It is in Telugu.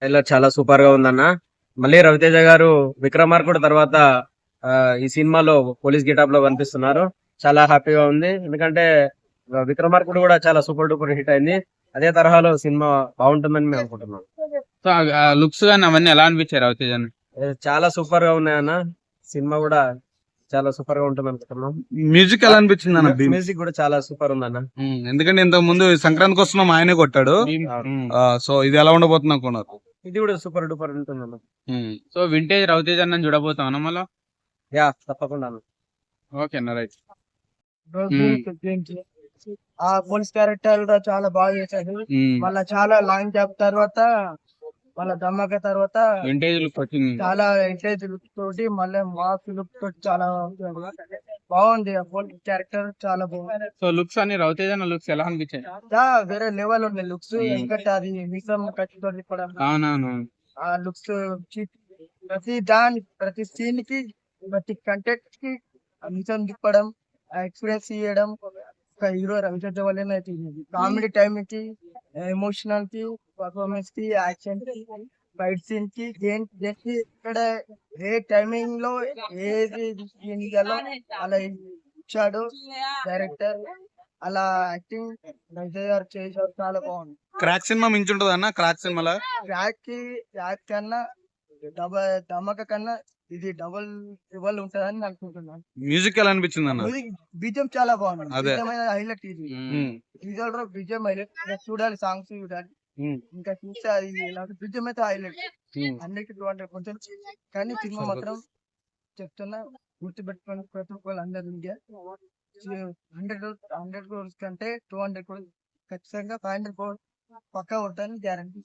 ట్రైలర్ చాలా సూపర్ గా ఉందన్న. మళ్ళీ రవితేజ గారు విక్రమార్కుడు తర్వాత ఈ సినిమాలో పోలీస్ గెటప్ లో కనిపిస్తున్నారు. చాలా హ్యాపీగా ఉంది. ఎందుకంటే విక్రమార్కుడు కూడా చాలా సూపర్ డూపర్ హిట్ అయింది. అదే తరహాలో సినిమా బాగుంటుందని మేము అనుకుంటున్నాం. సో లుక్స్ గానీ అవన్నీ ఎలా అనిపించాయి రవితేజ? చాలా సూపర్ గా ఉన్నాయన్న. సినిమా కూడా చాలా సూపర్ గా ఉంటుంది అనుకుంటున్నాం. మ్యూజిక్ ఎలా అనిపించింది అన్న? మ్యూజిక్ కూడా చాలా సూపర్ ఉందన్న. ఎందుకంటే ఇంతకు ముందు సంక్రాంతికి వస్తున్నాం ఆయనే కొట్టాడు. సో ఇది ఎలా ఉండబోతుంది అనుకున్నారు? ఇది కూడా సూపర్ డూపర్ ఉంటుందన్న. సో వింటేజ్ రవితేజ అన్న చూడబోతాం అన్న మళ్ళా? యా తప్పకుండా. ఓకే అన్న, రైట్. ఆ పోలీస్ క్యారెక్టర్ చాలా బాగా చేశాడు. మళ్ళా చాలా లాంగ్ గ్యాప్ తర్వాత మళ్ళా ధమాకా తర్వాత వింటేజ్ లుక్ వచ్చింది. చాలా ఎంకరేజ్ లుక్ తోటి మళ్ళీ మాస్ లుక్ తోటి చాలా బాగుంది. ఆ పోలీస్ క్యారెక్టర్ చాలా బాగుంది. సో లుక్స్ అన్ని రవితేజ అన్న లుక్స్ ఎలా అనిపించాయి? వేరే లెవెల్ ఉంది లుక్స్. ఎందుకంటే అది విక్రమ్ కత్తితో తిప్పడం, అవునవును. ఆ లుక్స్ ప్రతి సీన్ కి ప్రతి కంటెంట్ కి నిజం తిప్పడం, ఎక్స్పీరియన్స్ ఇవ్వడం ఒక హీరో రవితేజ వల్లనే అవుతుంది. కామెడీ టైం కి, ఎమోషనల్ కి, పర్ఫార్మెన్స్ కి, యాక్షన్ కి, ఫైట్ సీన్ కి, దేనికి ఇక్కడ ఏ టైమింగ్ లో ఏది ఇయ్యాలో అలా ఇచ్చాడు డైరెక్టర్. అలా యాక్టింగ్ రవితేజ గారు చేశారు, చాలా బాగుంది. క్రాక్ సినిమా మించి ఉంటది అన్న? క్రాక్ సినిమాలో క్రాక్ కన్నా ధమాకా కన్నా ఇది డబుల్ ఉంటదని అనుకుంటున్నాను. మ్యూజిక్ ఎలా అనిపించింది అన్న? బీజం చాలా బాగుంది. అదే. హైలైట్ ఇది బీజం హైలైట్. చూడాలి, సాంగ్స్ చూడాలి. ఇంకా చూస్తే అది బీజం అయితే హైలైట్. 100-200 కొంచెం కానీ సినిమా మాత్రం చెప్తున్నా, గుర్తుపెట్టుకుని ప్రతి ఒక్కరు అందరు ఇండియా 100 crores కంటే 200 crores ఖచ్చితంగా 500 crores పక్కా ఉంటాయని గ్యారంటీ.